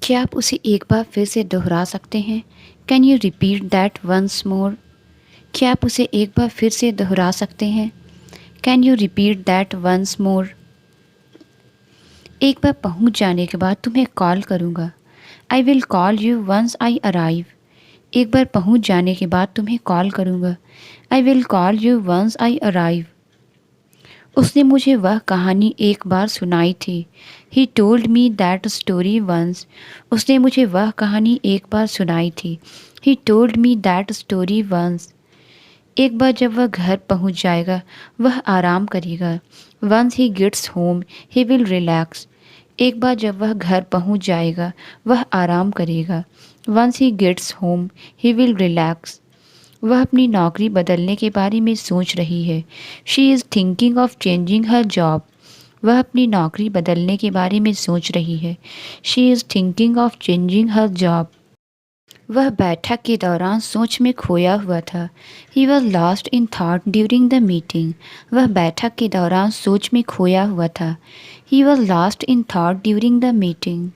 क्या आप उसे एक बार फिर से दोहरा सकते हैं? Can you repeat that once more? क्या आप उसे एक बार फिर से दोहरा सकते हैं? Can you repeat that once more? एक बार पहुंच जाने के बाद तुम्हें कॉल करूँगा। I will call you once I arrive. एक बार पहुंच जाने के बाद तुम्हें कॉल करूँगा। I will call you once I arrive. उसने मुझे वह कहानी एक बार सुनाई थी। He told me that story once. उसने मुझे वह कहानी एक बार सुनाई थी। He told me that story once. एक बार जब वह घर पहुंच जाएगा वह आराम करेगा। Once he gets home he will relax. एक बार जब वह घर पहुंच जाएगा वह आराम करेगा। Once he gets home he will relax. वह अपनी नौकरी बदलने के बारे में सोच रही है। She is thinking of changing her job. वह अपनी नौकरी बदलने के बारे में सोच रही है। She is thinking of changing her job. वह बैठक के दौरान सोच में खोया हुआ था। He was lost in thought during the meeting. वह बैठक के दौरान सोच में खोया हुआ था। He was lost in thought during the meeting.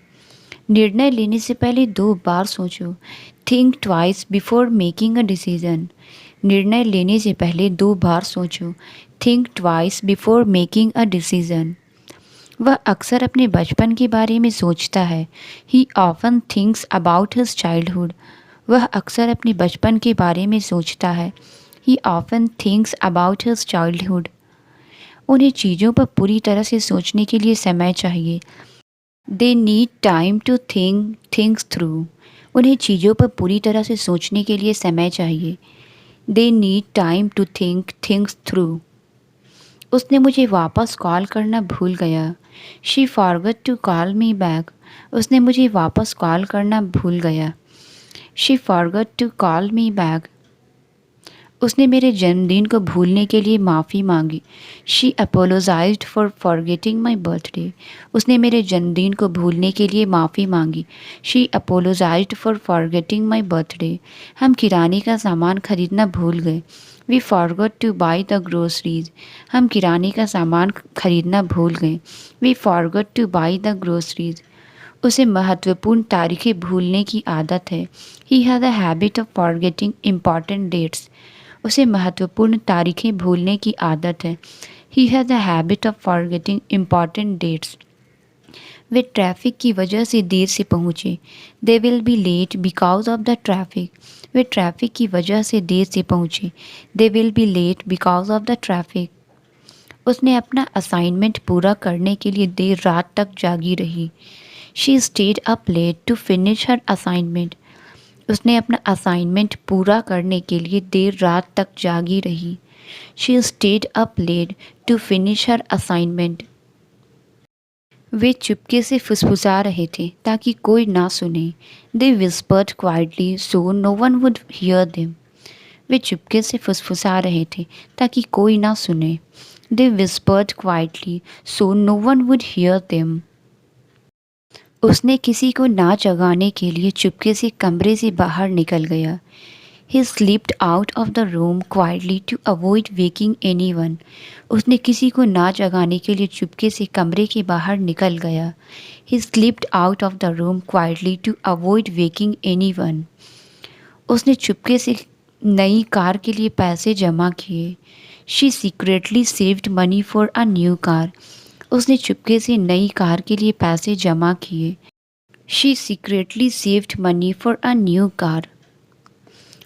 निर्णय लेने से पहले 2 बार सोचो। Think twice before making a decision. निर्णय लेने से पहले 2 बार सोचो। Think twice before making a decision. वह अक्सर अपने बचपन के बारे में सोचता है। ही often thinks about his childhood. वह अक्सर अपने बचपन के बारे में सोचता है। ही often thinks about his childhood. उन्हें चीज़ों पर पूरी तरह से सोचने के लिए समय चाहिए। They need time to think things through. उन्हें चीज़ों पर पूरी तरह से सोचने के लिए समय चाहिए। They need time to think things through. उसने मुझे वापस कॉल करना भूल गया। She forgot to call me back. उसने मुझे वापस कॉल करना भूल गया। She forgot to call me back. उसने मेरे जन्मदिन को भूलने के लिए माफ़ी मांगी। She apologised for forgetting my birthday. उसने मेरे जन्मदिन को भूलने के लिए माफ़ी मांगी। She apologised for forgetting my birthday. हम किराने का सामान खरीदना भूल गए। We forgot to buy the groceries. हम किराने का सामान खरीदना भूल गए। We forgot to buy the groceries. उसे महत्वपूर्ण तारीखें भूलने की आदत है। He has a habit of forgetting important dates. उसे महत्वपूर्ण तारीखें भूलने की आदत है। He has a habit of forgetting important dates. वे ट्रैफिक की वजह से देर से पहुँचे। They will be late because of the traffic. Way traffic की वजह से देर से पहुँचे। They will be late because of the traffic. उसने अपना असाइनमेंट पूरा करने के लिए देर रात तक जागी रही। She stayed up late to finish her assignment. उसने अपना असाइनमेंट पूरा करने के लिए देर रात तक जागी रही। She stayed up late to finish her assignment. वे चुपके से फुसफुसा रहे थे ताकि कोई ना सुने। They whispered quietly so no one would hear them. वे चुपके से फुसफुसा रहे थे ताकि कोई ना सुने। They whispered quietly so no one would hear them. उसने किसी को ना जगाने के लिए चुपके से कमरे से बाहर निकल गया। He slipped out of the room quietly to avoid waking anyone. उसने किसी को ना जगाने के लिए चुपके से कमरे के बाहर निकल गया। He slipped out of the room quietly to avoid waking anyone. उसने चुपके से नई कार के लिए पैसे जमा किए। She secretly saved money for a new car. उसने चुपके से नई कार के लिए पैसे जमा किए। She secretly saved money for a new car.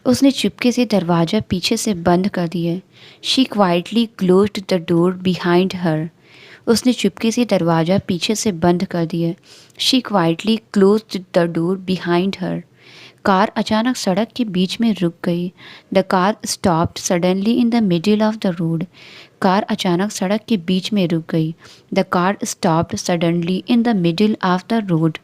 उसने चुपके से दरवाज़ा पीछे से बंद कर दिया। She quietly closed the door behind her. उसने चुपके से दरवाज़ा पीछे से बंद कर दिया। She quietly closed the door behind her. Car अचानक सड़क के बीच में रुक गई। The car stopped suddenly in the middle of the road. Car अचानक सड़क के बीच में रुक गई। The car stopped suddenly in the middle of the road.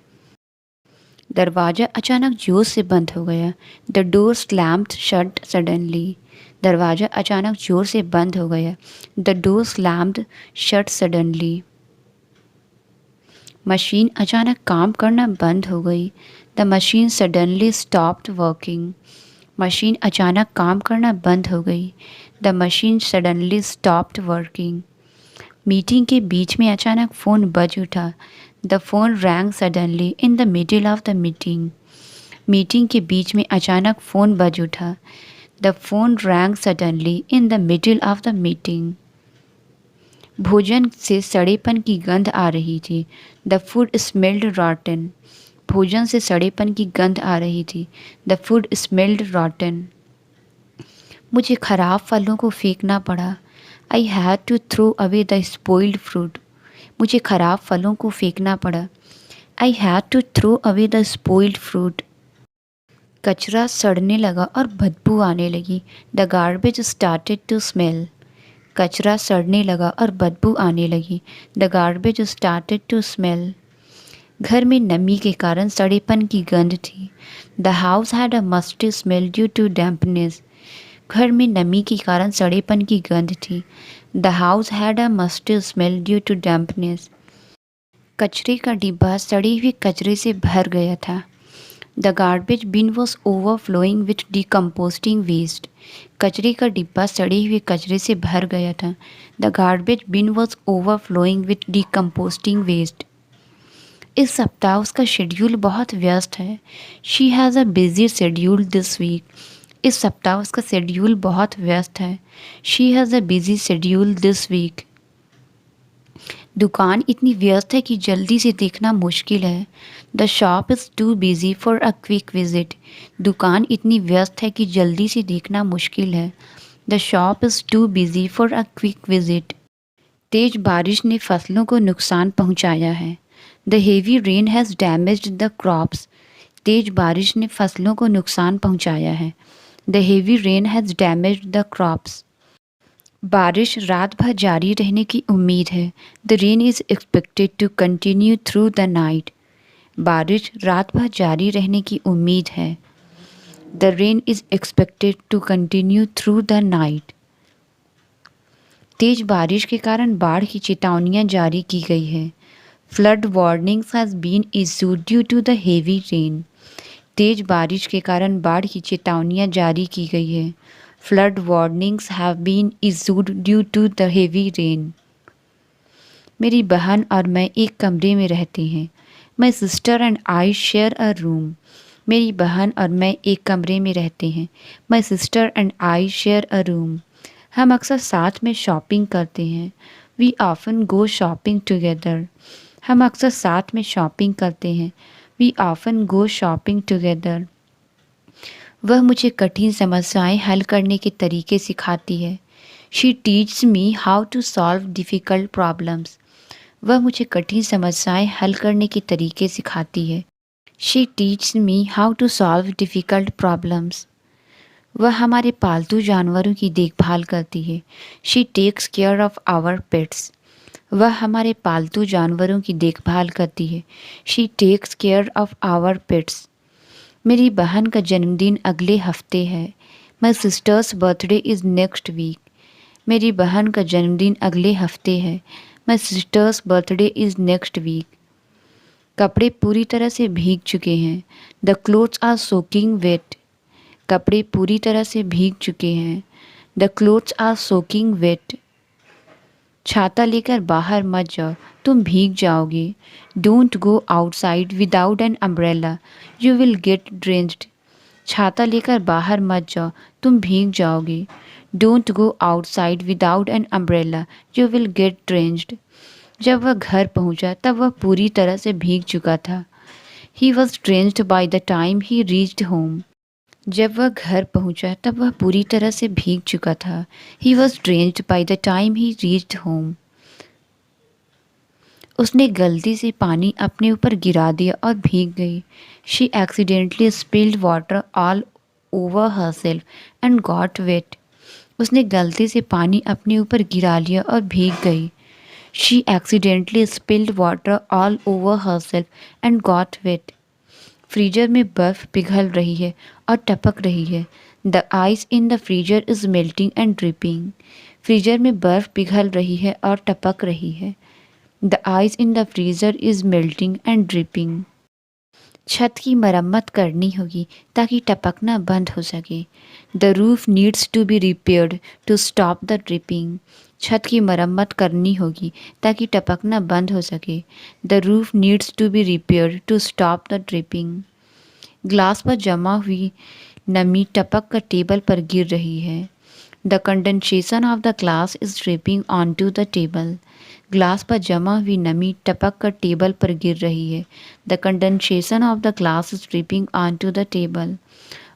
दरवाज़ा अचानक जोर से बंद हो गया। The door slammed shut suddenly. दरवाज़ा अचानक जोर से बंद हो गया। The door slammed shut suddenly. Machine अचानक काम करना बंद हो गई। The machine suddenly stopped working. Machine अचानक काम करना बंद हो गई। The machine suddenly stopped working. Meeting के बीच में अचानक फ़ोन बज उठा। The phone wrong suddenly in the middle of the meeting. Meeting के बीच में अचानक फ़ोन बज उठा। The phone wrong suddenly in the middle of the meeting. भोजन से सड़ेपन की गंध आ रही थी। The food smelled rotten. भोजन से सड़ेपन की गंध आ रही थी। The food smelled rotten. मुझे ख़राब फलों को फेंकना पड़ा। I had to throw away the spoiled fruit. मुझे ख़राब फलों को फेंकना पड़ा। I had to throw away the spoiled fruit. कचरा सड़ने लगा और बदबू आने लगी। The garbage started to smell. कचरा सड़ने लगा और बदबू आने लगी। The garbage started to smell. घर में नमी के कारण सड़ेपन की गंध थी। The house had a musty smell due to dampness. घर में नमी के कारण सड़ेपन की गंध थी। The house had a musty smell due to dampness. कचरे का डिब्बा सड़ी हुई कचरे से भर गया था। The garbage bin was overflowing with decomposing waste. कचरे का डिब्बा सड़े हुए कचरे से भर गया था। The garbage bin was overflowing with decomposing waste. इस सप्ताह उसका शेड्यूल बहुत व्यस्त है। She has a busy schedule this week. इस सप्ताह उसका शेड्यूल बहुत व्यस्त है। She has a busy schedule this week. दुकान इतनी व्यस्त है कि जल्दी से देखना मुश्किल है। The shop is too busy for a quick visit. दुकान इतनी व्यस्त है कि जल्दी से देखना मुश्किल है। The shop is too busy for a quick visit. तेज बारिश ने फसलों को नुकसान पहुंचाया है। The heavy rain has damaged the crops. तेज बारिश ने फसलों को नुकसान पहुंचाया है। The heavy rain has damaged the crops. बारिश रात भर जारी रहने की उम्मीद है। The rain is expected to continue through the night. बारिश रात भर जारी रहने की उम्मीद है। The rain is expected to continue through the night. तेज बारिश के कारण बाढ़ की चेतावनियां जारी की गई है। Flood warnings has been issued due to the heavy rain. तेज बारिश के कारण बाढ़ की चेतावनियां जारी की गई है। Flood warnings have been issued due to the heavy rain. मेरी बहन और मैं एक कमरे में रहते हैं। My sister and I share a room. मेरी बहन और मैं एक कमरे में रहते हैं। My sister and I share a room. हम अक्सर साथ में शॉपिंग करते हैं। We often go shopping together. हम अक्सर साथ में शॉपिंग करते हैं। We often go shopping together. वह मुझे कठिन समस्याएं हल करने के तरीके सिखाती है। She teaches me how to solve difficult problems. वह मुझे कठिन समस्याएं हल करने के तरीके सिखाती है। She teaches me how to solve difficult problems. वह हमारे पालतू जानवरों की देखभाल करती है। She takes care of our pets. वह हमारे पालतू जानवरों की देखभाल करती है। She takes care of our pets. मेरी बहन का जन्मदिन अगले हफ्ते है। My sister's birthday is next week. मेरी बहन का जन्मदिन अगले हफ्ते है। My sister's birthday is next week. कपड़े पूरी तरह से भीग चुके हैं। The clothes are soaking wet. कपड़े पूरी तरह से भीग चुके हैं। The clothes are soaking wet. छाता लेकर बाहर मत जाओ, तुम भीग जाओगे। Don't go outside without an umbrella, you will get drenched. छाता लेकर बाहर मत जाओ, तुम भीग जाओगे। Don't go outside without an umbrella, you will get drenched. जब वह घर पहुंचा तब वह पूरी तरह से भीग चुका था। He was drenched by the time he reached home. जब वह घर पहुंचा तब वह पूरी तरह से भीग चुका था। He was drenched by the time he reached home. उसने गलती से पानी अपने ऊपर गिरा दिया और भीग गई। She accidentally spilled water all over herself and got wet. उसने गलती से पानी अपने ऊपर गिरा लिया और भीग गई। She accidentally spilled water all over herself and got wet. Freezer में बर्फ़ पिघल रही है और टपक रही है। The ice in the freezer is melting and dripping. Freezer में बर्फ़ पिघल रही है और टपक रही है। The ice in the freezer is melting and dripping. छत की मरम्मत करनी होगी ताकि टपकना बंद हो सके। The roof needs to be repaired to stop the dripping. छत की मरम्मत करनी होगी ताकि टपकना बंद हो सके। The roof needs to be repaired to stop the dripping. Glass पर जमा हुई नमी टपक कर टेबल पर गिर रही है। The condensation of the glass is dripping on to the table. Glass पर जमा हुई नमी टपक कर टेबल पर गिर रही है। The condensation of the glass is dripping on to the table.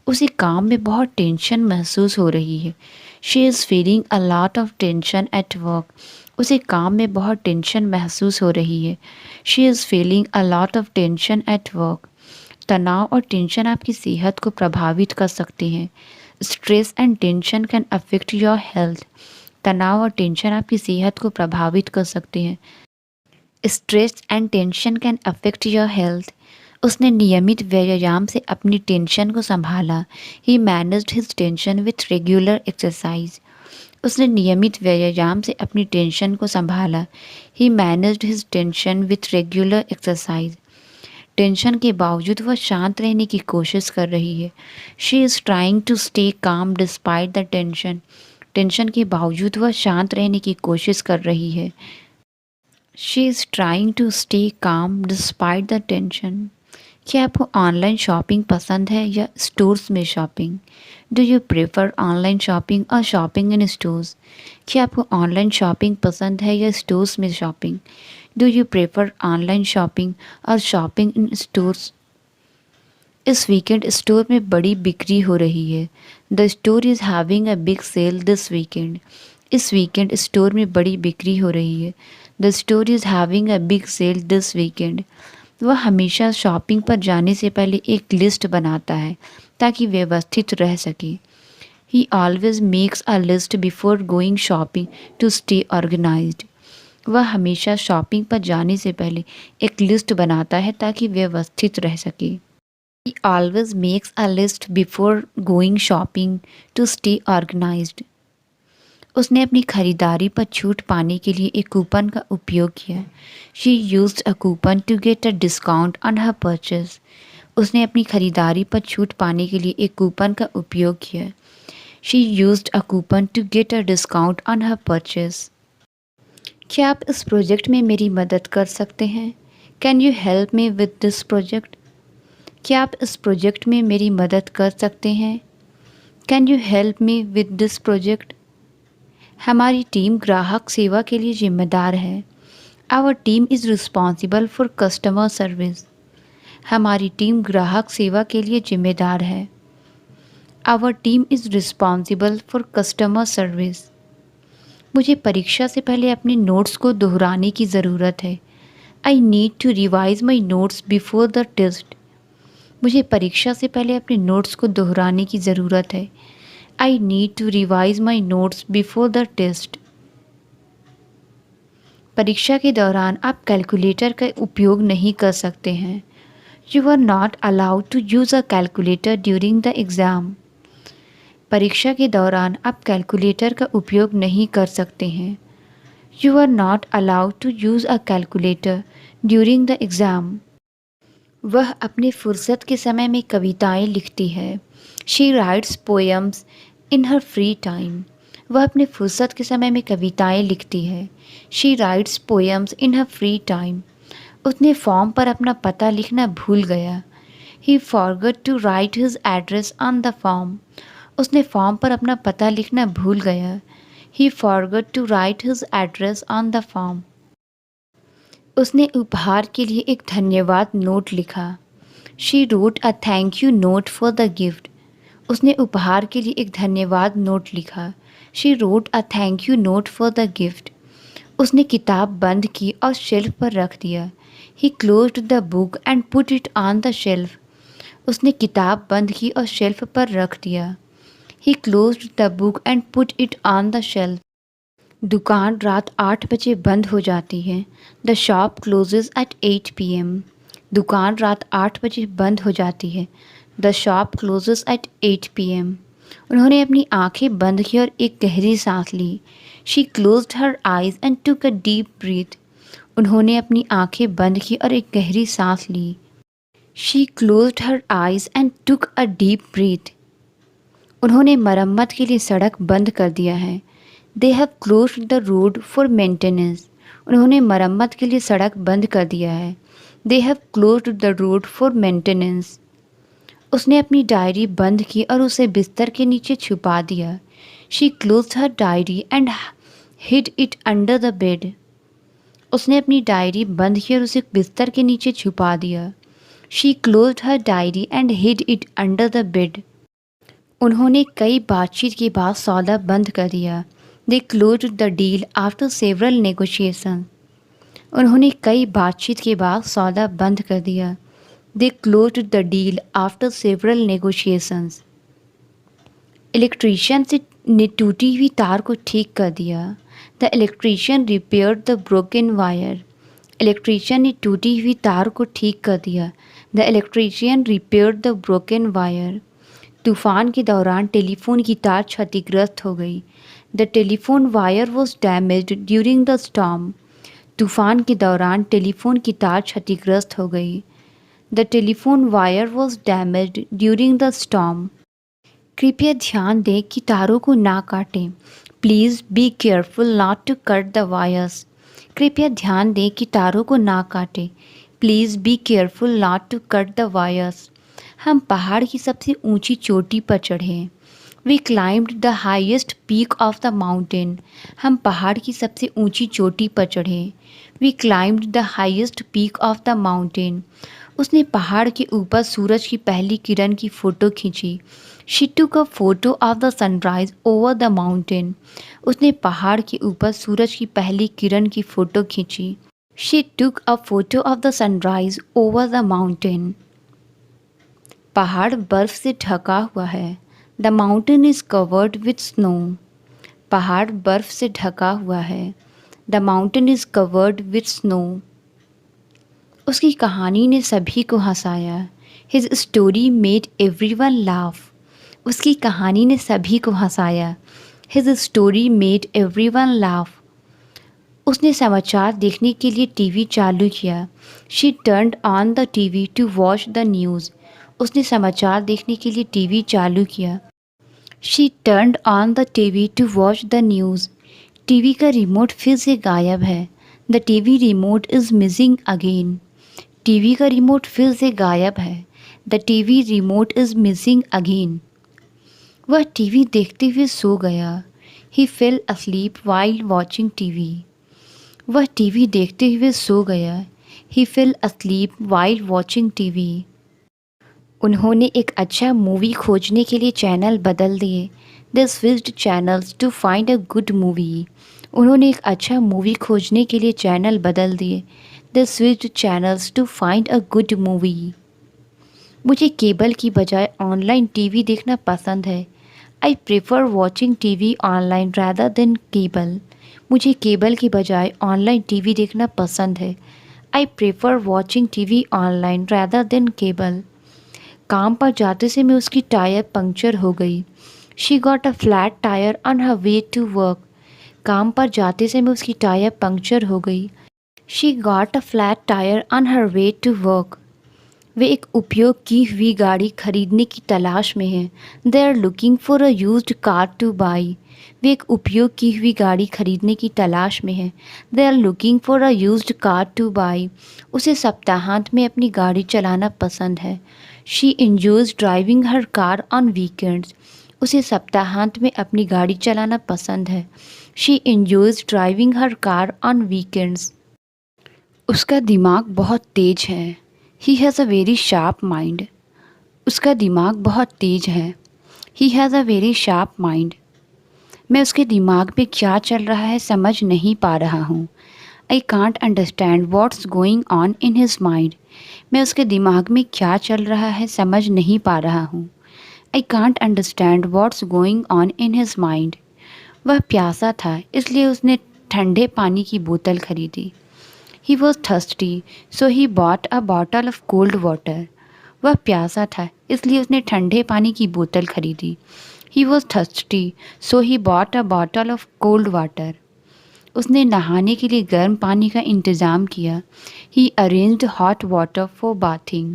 उसे काम में बहुत टेंशन महसूस हो रही है। She is feeling a lot of tension at work. उसे काम में बहुत टेंशन महसूस हो रही है। She is feeling a lot of tension at work. तनाव और टेंशन आपकी सेहत को प्रभावित कर सकते हैं। Stress and tension can affect your health. तनाव और टेंशन आपकी सेहत को प्रभावित कर सकते हैं। Stress and tension can affect your health. उसने नियमित व्यायाम से अपनी टेंशन को संभाला। He managed his tension with regular exercise. उसने नियमित व्यायाम से अपनी टेंशन को संभाला। He managed his tension with regular exercise. Tension के बावजूद वह शांत रहने की कोशिश कर रही है। She is trying to stay calm despite the tension. Tension के बावजूद वह शांत रहने की कोशिश कर रही है। She is trying to stay calm despite the tension. क्या आपको ऑनलाइन शॉपिंग पसंद है या स्टोर्स में shopping? Do you prefer online shopping or shopping in stores? क्या आपको ऑनलाइन शॉपिंग पसंद है या स्टोर्स में shopping? Do you prefer online shopping or shopping in stores? इस वीकेंड स्टोर में बड़ी बिक्री हो रही है। The store is having a big sale this weekend. इस वीकेंड स्टोर में बड़ी बिक्री हो रही है। The store is having a big sale this weekend. वह हमेशा शॉपिंग पर जाने से पहले एक लिस्ट बनाता है ताकि व्यवस्थित रह सके। He always makes a list before going shopping to stay organised. वह हमेशा शॉपिंग पर जाने से पहले एक लिस्ट बनाता है ताकि व्यवस्थित रह सके। He always makes a list before going shopping to stay organized. उसने अपनी खरीदारी पर छूट पाने के लिए एक कूपन का उपयोग किया। She used a coupon to get a discount on her purchase. उसने अपनी खरीदारी पर छूट पाने के लिए एक कूपन का उपयोग किया। She used a coupon to get a discount on her purchase. क्या आप इस प्रोजेक्ट में मेरी मदद कर सकते हैं? Can you help me with this project? क्या आप इस प्रोजेक्ट में मेरी मदद कर सकते हैं? Can you help me with this project? हमारी टीम ग्राहक सेवा के लिए जिम्मेदार है। Our team is responsible for customer service. हमारी टीम ग्राहक सेवा के लिए जिम्मेदार है। Our team is responsible for customer service. मुझे परीक्षा से पहले अपने नोट्स को दोहराने की ज़रूरत है। I need to revise my notes before the test. मुझे परीक्षा से पहले अपने नोट्स को दोहराने की ज़रूरत है। I need to revise my notes before the test. परीक्षा के दौरान आप कैलकुलेटर का उपयोग नहीं कर सकते हैं। You are not allowed to use a calculator during the exam. परीक्षा के दौरान आप कैलकुलेटर का उपयोग नहीं कर सकते हैं। You are not allowed to use a calculator during the exam. वह अपने फुर्सत के समय में कविताएं लिखती है। She writes poems in her free time. वह अपने फुर्सत के समय में कविताएं लिखती है। She writes poems in her free time. उसने फॉर्म पर अपना पता लिखना भूल गया। He forgot to write his address on the form. उसने फॉर्म पर अपना पता लिखना भूल गया। He forgot to write his address on the form. उसने उपहार के लिए एक धन्यवाद नोट लिखा। She wrote a thank you note for the gift. उसने उपहार के लिए एक धन्यवाद नोट लिखा। She wrote a thank you note for the gift. उसने किताब बंद की और शेल्फ पर रख दिया। He closed the book and put it on the shelf. उसने किताब बंद की और शेल्फ पर रख दिया। He closed the book and put it on the shelf. दुकान रात 8 बजे बंद हो जाती है। The shop closes at 8 PM। दुकान रात 8 बजे बंद हो जाती है। The shop closes at 8 PM। उन्होंने अपनी आंखें बंद की और एक गहरी सांस ली। She closed her eyes and took a deep breath. उन्होंने अपनी आंखें बंद की और एक गहरी सांस ली। She closed her eyes and took a deep breath. उन्होंने मरम्मत के लिए सड़क बंद कर दिया है। They have closed the road for maintenance. उन्होंने मरम्मत के लिए सड़क बंद कर दिया है। They have closed the road for maintenance. उसने अपनी डायरी बंद की और उसे बिस्तर के नीचे छुपा दिया। She closed her diary and hid it under the bed. उसने अपनी डायरी बंद की और उसे बिस्तर के नीचे छुपा दिया। She closed her diary and hid it under the bed. उन्होंने कई बातचीत के बाद सौदा बंद कर दिया। They closed the deal after several negotiation. उन्होंने कई बातचीत के बाद सौदा बंद कर दिया। They closed the deal after several negotiations. Electrician ने टूटी हुई तार को ठीक कर दिया। The electrician repaired the broken wire. Electrician ने टूटी हुई तार को ठीक कर दिया। The electrician repaired the broken wire. तूफान के दौरान टेलीफोन की तार क्षतिग्रस्त हो गई। The telephone wire was damaged during the storm. तूफान के दौरान टेलीफोन की तार क्षतिग्रस्त हो गई। The telephone wire was damaged during the storm. कृपया ध्यान दें कि तारों को ना काटें। Please be careful not to cut the wires. कृपया ध्यान दें कि तारों को ना काटें। Please be careful not to cut the wires. हम पहाड़ की सबसे ऊंची चोटी पर चढ़े। We climbed the highest peak of the mountain. हम पहाड़ की सबसे ऊंची चोटी पर चढ़े। We climbed the highest peak of the mountain. उसने पहाड़ के ऊपर सूरज की पहली किरण की फ़ोटो खींची। She took a photo of the sunrise over the mountain. उसने पहाड़ के ऊपर सूरज की पहली किरण की फ़ोटो खींची। She took a photo of the sunrise over the mountain. पहाड़ बर्फ से ढका हुआ है। The mountain is covered with snow. पहाड़ बर्फ से ढका हुआ है। The mountain is covered with snow. उसकी कहानी ने सभी को हंसाया। His story made everyone laugh. उसकी कहानी ने सभी को हंसाया। His story made everyone laugh. उसने समाचार देखने के लिए टीवी चालू किया। She turned on the TV to watch the news. उसने समाचार देखने के लिए टीवी चालू किया। She turned on the TV to watch the news. TV का रिमोट फिर से गायब है। The TV remote is missing again. TV का रिमोट फिर से गायब है। The TV remote is missing again. वह टीवी देखते हुए सो गया। He fell asleep while watching TV. वह टीवी देखते हुए सो गया। He fell asleep while watching TV. उन्होंने एक अच्छा मूवी खोजने के लिए चैनल बदल दिए। They switched channels to find a good movie. उन्होंने एक अच्छा मूवी खोजने के लिए चैनल बदल दिए। They switched channels to find a good movie. मुझे केबल की बजाय ऑनलाइन टीवी देखना पसंद है। I prefer watching TV online rather than cable. मुझे केबल की बजाय ऑनलाइन टीवी देखना पसंद है। I prefer watching TV online rather than cable. काम पर जाते समय उसकी टायर पंक्चर हो गई। She got a flat tyre on her way to work. काम पर जाते समय उसकी टायर पंक्चर हो गई। She got a flat tyre on her way to work. वे एक उपयोग की हुई गाड़ी खरीदने की तलाश में हैं। They are looking for a used car to buy. वे एक उपयोग की हुई गाड़ी खरीदने की तलाश में हैं। They are looking for a used car to buy. उसे सप्ताहांत में अपनी गाड़ी चलाना पसंद है। She enjoys driving her car on weekends. उसे सप्ताहांत में अपनी गाड़ी चलाना पसंद है। She enjoys driving her car on weekends. उसका दिमाग बहुत तेज है। He has a very sharp mind. उसका दिमाग बहुत तेज है। He has a very sharp mind. मैं उसके दिमाग में क्या चल रहा है समझ नहीं पा रहा हूँ। I can't understand what's going on in his mind. मैं उसके दिमाग में क्या चल रहा है समझ नहीं पा रहा हूँ। I can't understand what's going on in his mind. वह प्यासा था इसलिए उसने ठंडे पानी की बोतल खरीदी। He was thirsty, so he bought a bottle of cold water. वह प्यासा था इसलिए उसने ठंडे पानी की बोतल खरीदी। He was thirsty, so he bought a bottle of cold water. उसने नहाने के लिए गर्म पानी का इंतज़ाम किया। He arranged hot water for bathing.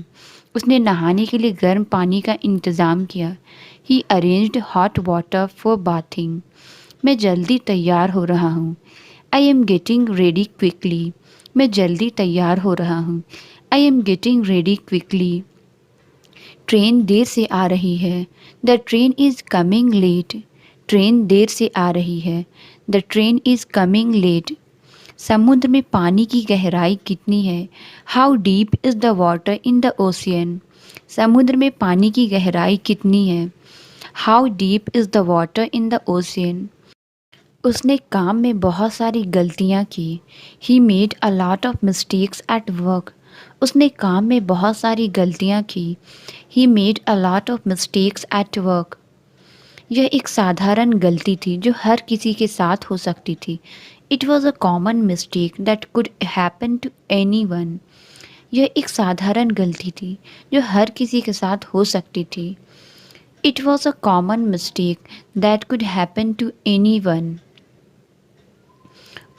उसने नहाने के लिए गर्म पानी का इंतज़ाम किया। He arranged hot water for bathing. मैं जल्दी तैयार हो रहा हूँ। I am getting ready quickly. मैं जल्दी तैयार हो रहा हूँ। I am getting ready quickly. Train देर से आ रही है। The train is coming late. Train देर से आ रही है। The train is coming late. समुद्र में पानी की गहराई कितनी है? How deep is the water in the ocean. समुद्र में पानी की गहराई कितनी है? How deep is the water in the ocean. उसने काम में बहुत सारी गलतियाँ की। He made a lot of mistakes at work. उसने काम में बहुत सारी गलतियाँ की। He made a lot of mistakes at work. यह एक साधारण गलती थी जो हर किसी के साथ हो सकती थी। It was a common mistake that could happen to anyone. यह एक साधारण गलती थी जो हर किसी के साथ हो सकती थी। It was a common mistake that could happen to anyone.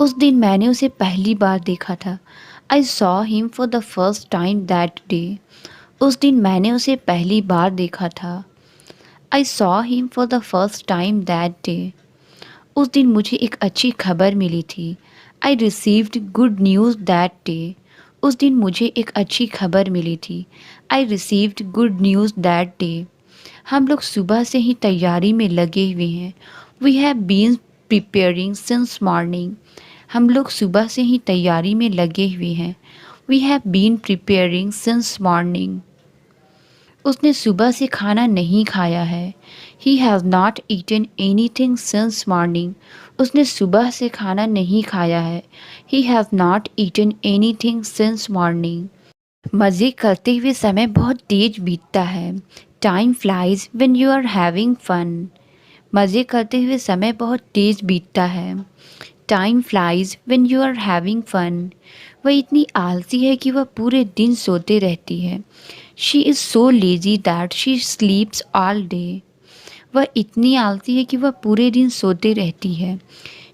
उस दिन मैंने उसे पहली बार देखा था। I saw him for the first time that day. उस दिन मैंने उसे पहली बार देखा था। I saw him for the first time that day. उस दिन मुझे एक अच्छी खबर मिली थी। I received good news that day. उस दिन मुझे एक अच्छी खबर मिली थी। I received good news that day. हम लोग सुबह से ही तैयारी में लगे हुए हैं। We have been preparing since morning. हम लोग सुबह से ही तैयारी में लगे हुए हैं। We have been preparing since morning. उसने सुबह से खाना नहीं खाया है। He has not eaten anything since morning. उसने सुबह से खाना नहीं खाया है। He has not eaten anything since morning. मज़े करते हुए समय बहुत तेज बीतता है। Time flies when you are having fun. मज़े करते हुए समय बहुत तेज बीतता है। Time flies when you are having fun. वह इतनी आलसी है कि वह पूरे दिन सोते रहती है। She is so lazy that she स्लीप्स all day. वह इतनी आलसी है कि वह पूरे दिन सोते रहती है।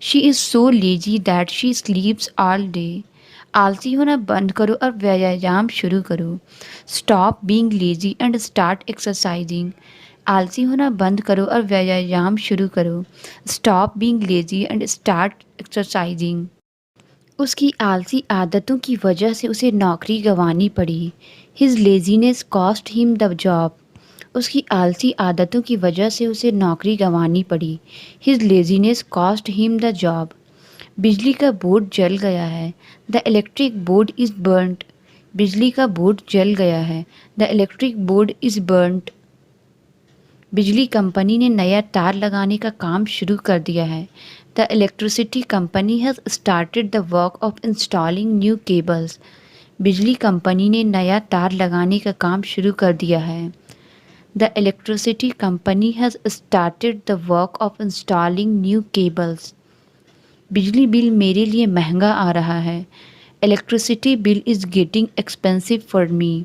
She is so lazy that she स्लीप्स all day. आलसी होना बंद करो और व्यायाम शुरू करो। Stop being lazy and start exercising. आलसी होना बंद करो और व्यायाम शुरू करो। Stop being lazy and start exercising. उसकी आलसी आदतों की वजह से उसे नौकरी गंवानी पड़ी। His laziness cost him the job. उसकी आलसी आदतों की वजह से उसे नौकरी गंवानी पड़ी। His laziness cost him the job. बिजली का बोर्ड जल गया है। The electric board is burned. बिजली का बोर्ड जल गया है। The electric board is burned. बिजली कंपनी ने नया तार लगाने का काम शुरू कर दिया है। The electricity company has started the work of installing new cables. बिजली कंपनी ने नया तार लगाने का काम शुरू कर दिया है। The electricity company has started the work of installing new cables. बिजली बिल मेरे लिए महंगा आ रहा है। Electricity bill is getting expensive for me.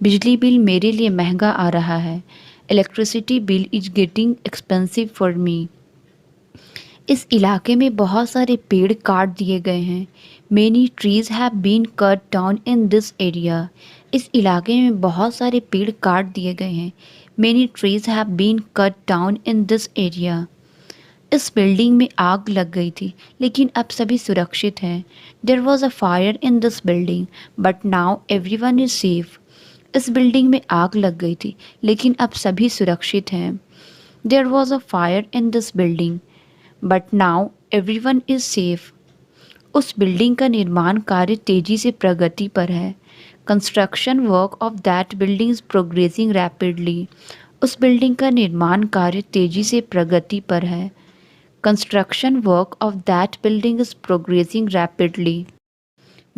बिजली बिल मेरे लिए महंगा आ रहा है। Electricity bill is getting expensive for me. इस इलाके में बहुत सारे पेड़ काट दिए गए हैं। Many trees have been cut down in this area. इस इलाके में बहुत सारे पेड़ काट दिए गए हैं। Many trees have been cut down in this area. इस बिल्डिंग में आग लग गई थी लेकिन अब सभी सुरक्षित हैं। There was a fire in this building but now everyone is safe. इस बिल्डिंग में आग लग गई थी लेकिन अब सभी सुरक्षित हैं। There was a fire in this building but now everyone is safe. उस बिल्डिंग का निर्माण कार्य तेज़ी से प्रगति पर है। Construction work of that building is progressing rapidly. उस बिल्डिंग का निर्माण कार्य तेज़ी से प्रगति पर है। Construction work of that building is progressing rapidly.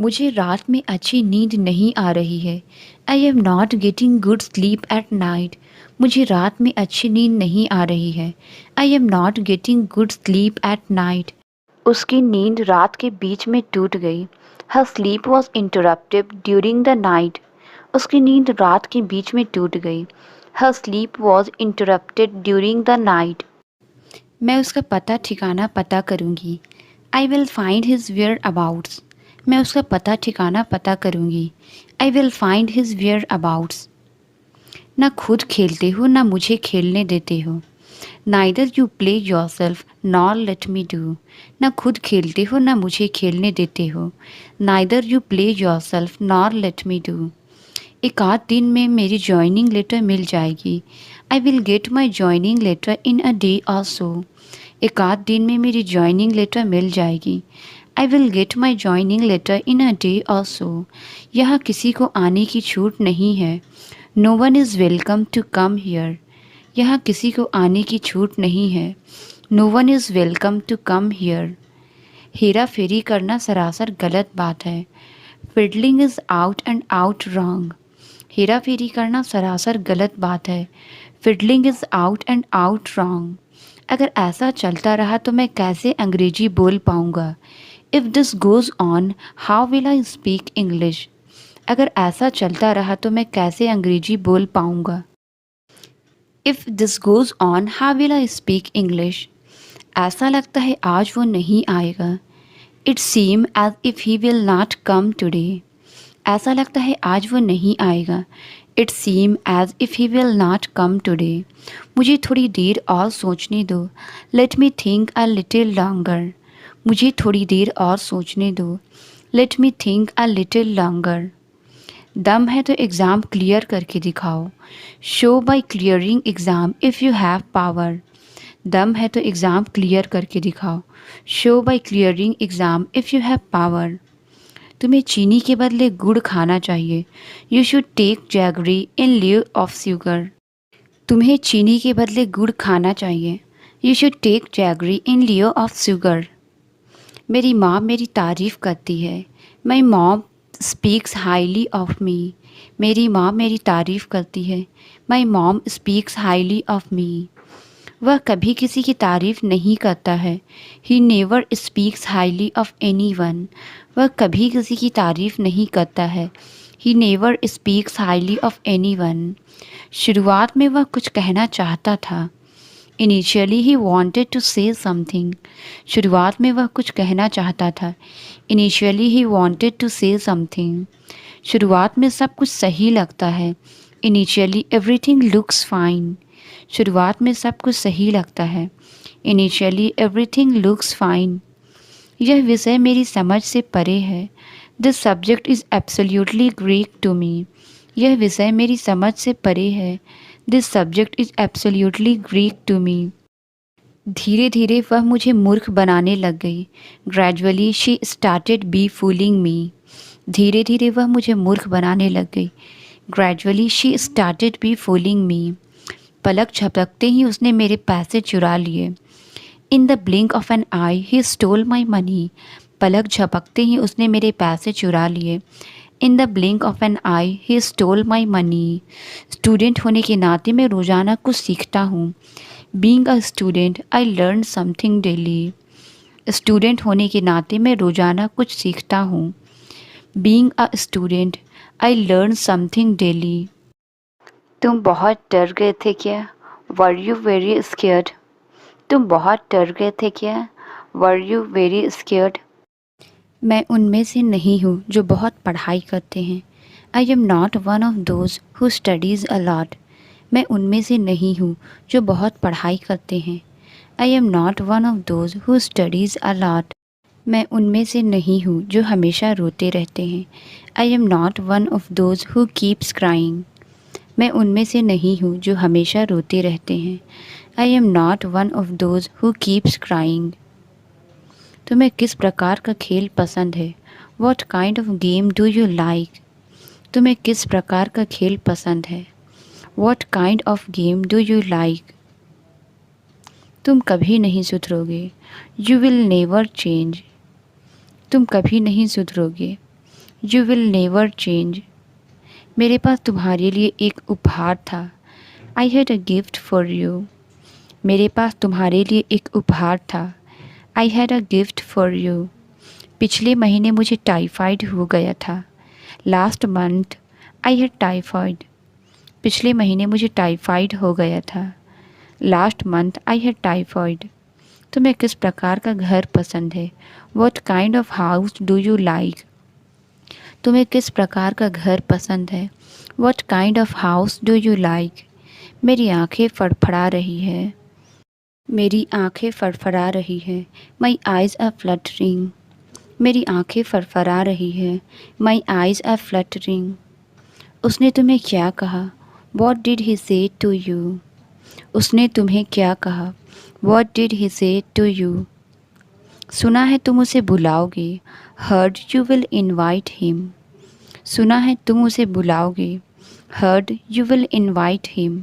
मुझे रात में अच्छी नींद नहीं आ रही है। I am not getting good sleep at night. मुझे रात में अच्छी नींद नहीं आ रही है। I am not getting good sleep at night. उसकी नींद रात के बीच में टूट गई। Her sleep was interrupted during the night. उसकी नींद रात के बीच में टूट गई। Her sleep was interrupted during the night. मैं उसका पता करूँगी। I will find his whereabouts. मैं उसका पता करूँगी। I will find his whereabouts. ना खुद खेलते हो ना मुझे खेलने देते हो। Neither you play yourself nor let me do. ना खुद खेलते हो ना मुझे खेलने देते हो। Neither you play yourself nor let me do. एक आध दिन में मेरी जॉइनिंग लेटर मिल जाएगी। I will get my joining letter in a day or so. एक आध दिन में मेरी जॉइनिंग लेटर मिल जाएगी। I will get my joining letter in a day or so. यहाँ किसी को आने की छूट नहीं है। No one is welcome to come here. यहाँ किसी को आने की छूट नहीं है। No one is welcome to come here. हेरा फेरी करना सरासर गलत बात है। Fiddling is out and out wrong. हेरा फेरी करना सरासर गलत बात है। Fiddling is out and out wrong. अगर ऐसा चलता रहा तो मैं कैसे अंग्रेजी बोल पाऊँगा। If this goes on how will I speak English. अगर ऐसा चलता रहा तो मैं कैसे अंग्रेजी बोल पाऊँगा। If this goes on how will I speak English. ऐसा लगता है आज वो नहीं आएगा। It seem as if he will not come today. ऐसा लगता है आज वो नहीं आएगा। It seem as if he will not come today. मुझे थोड़ी देर और सोचने दो। Let me think a little longer. मुझे थोड़ी देर और सोचने दो। Let me think a little longer. दम है तो एग्ज़ाम क्लियर करके दिखाओ। Show by clearing exam if you have power. दम है तो एग्ज़ाम क्लियर करके दिखाओ। Show by clearing exam if you have power. तुम्हें चीनी के बदले गुड़ खाना चाहिए। You should take jaggery in lieu of sugar. तुम्हें चीनी के बदले गुड़ खाना चाहिए। You should take jaggery in lieu of sugar. मेरी माँ मेरी तारीफ़ करती है। My mom speaks highly of मी। मेरी माँ मेरी तारीफ़ करती है। My mom speaks highly of me. वह कभी किसी की तारीफ़ नहीं करता है। He never speaks highly of anyone. वह कभी किसी की तारीफ़ नहीं करता है। He never speaks highly of anyone. शुरुआत में वह कुछ कहना चाहता था। Initially he wanted to say something. शुरुआत में वह कुछ कहना चाहता था। Initially he wanted to say something. शुरुआत में सब कुछ सही लगता है। Initially everything looks fine. शुरुआत में सब कुछ सही लगता है। Initially everything looks fine. यह विषय मेरी समझ से परे है। This subject is absolutely Greek to me. यह विषय मेरी समझ से परे है। This subject is absolutely Greek to me. धीरे धीरे वह मुझे मूर्ख बनाने लग गई। Gradually she started be fooling me. धीरे धीरे वह मुझे मूर्ख बनाने लग गई। Gradually she started be fooling me. पलक झपकते ही उसने मेरे पैसे चुरा लिए। In the blink of an eye he stole my money. पलक झपकते ही उसने मेरे पैसे चुरा लिए। In the blink of an eye he stole my money. Student होने के नाते मैं रोज़ाना कुछ सीखता हूँ। Being a student I learn something daily. Student होने के नाते मैं रोज़ाना कुछ सीखता हूँ। Being a student I learn something daily. तुम बहुत डर गए थे क्या? Were you very scared? तुम बहुत डर गए थे क्या? Were you very scared? मैं उनमें से नहीं हूँ जो बहुत पढ़ाई करते हैं। I am not one of those who studies a lot. मैं उनमें से नहीं हूँ जो बहुत पढ़ाई करते हैं। I am not one of those who studies a lot. मैं उनमें से नहीं हूँ जो हमेशा रोते रहते हैं। I am not one of those who keeps crying. मैं उनमें से नहीं हूँ जो हमेशा रोते रहते हैं। I am not one of those who keeps crying. तुम्हें किस प्रकार का खेल पसंद है? What kind of game do you like? तुम्हें किस प्रकार का खेल पसंद है? What kind of game do you like? तुम कभी नहीं सुधरोगे। You will never change. तुम कभी नहीं सुधरोगे। You will never change. मेरे पास तुम्हारे लिए एक उपहार था। I had a gift for you. मेरे पास तुम्हारे लिए एक उपहार था। I had a gift for you. पिछले महीने मुझे टाइफाइड हो गया था। Last month I had typhoid. पिछले महीने मुझे टाइफाइड हो गया था। Last month I had typhoid. तुम्हें किस प्रकार का घर पसंद है? What kind of house do you like? तुम्हें किस प्रकार का घर पसंद है? What kind of house do you like? मेरी आंखें फड़फड़ा रही है। मेरी आंखें फड़फड़ा रही है। My eyes are fluttering. मेरी आंखें फड़फड़ा रही है। My eyes are fluttering. उसने तुम्हें क्या कहा? What did he say to you? उसने तुम्हें क्या कहा? What did he say to you? सुना है तुम उसे बुलाओगे। Heard you will invite him. सुना है तुम उसे बुलाओगे। Heard you will invite him.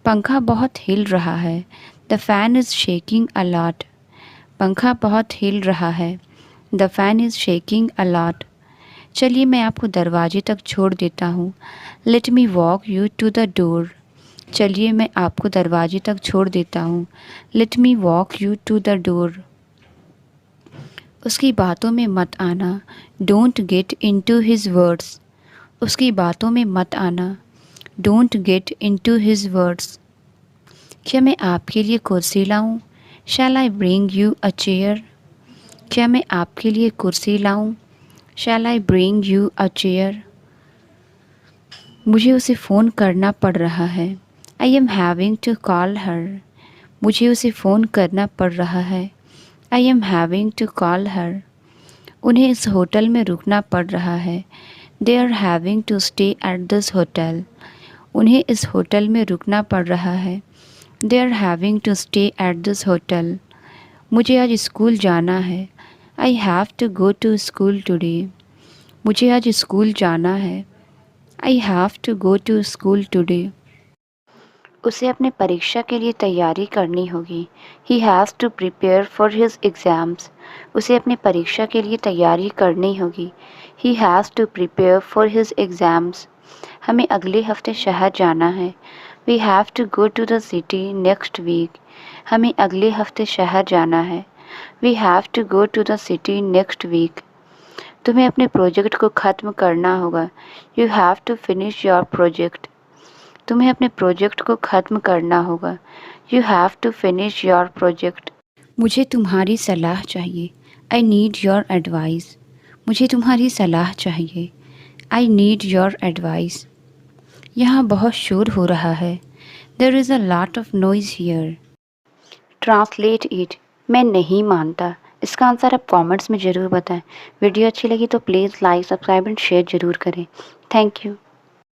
पंखा बहुत हिल रहा है। The fan is shaking a lot. पंखा बहुत हिल रहा है। The fan is shaking a lot. चलिए मैं आपको दरवाजे तक छोड़ देता हूँ। Let me walk you to the door. चलिए मैं आपको दरवाजे तक छोड़ देता हूँ। Let me walk you to the door. उसकी बातों में मत आना। Don't get into his words. उसकी बातों में मत आना। Don't get into his words. क्या मैं आपके लिए कुर्सी लाऊं? Shall I bring you a chair? क्या मैं आपके लिए कुर्सी लाऊं? Shall I bring you a chair? मुझे उसे फ़ोन करना पड़ रहा है। I am having to call her. मुझे उसे फ़ोन करना पड़ रहा है। I am having to call her. उन्हें इस होटल में रुकना पड़ रहा है। They are having to stay at this hotel. उन्हें इस होटल में रुकना पड़ रहा है। They are having to stay at this hotel. मुझे आज स्कूल जाना है। I have to go to school today. मुझे आज स्कूल जाना है। I have to go to school today. उसे अपने परीक्षा के लिए तैयारी करनी होगी। He has to prepare for his exams. उसे अपनी परीक्षा के लिए तैयारी करनी होगी। He has to prepare for his exams. हमें अगले हफ्ते शहर जाना है। We have to go to the city next week. हमें अगले हफ्ते शहर जाना है। We have to go to the city next week. तुम्हें अपने प्रोजेक्ट को ख़त्म करना होगा। You have to finish your project. तुम्हें अपने प्रोजेक्ट को ख़त्म करना होगा। You have to finish your project. मुझे तुम्हारी सलाह चाहिए। I need your advice. मुझे तुम्हारी सलाह चाहिए। I need your advice. यहाँ बहुत शोर हो रहा है। There is a lot of noise here. Translate it. मैं नहीं मानता। इसका आंसर आप कमेंट्स में ज़रूर बताएं। वीडियो अच्छी लगी तो please like, subscribe and share ज़रूर करें। Thank you.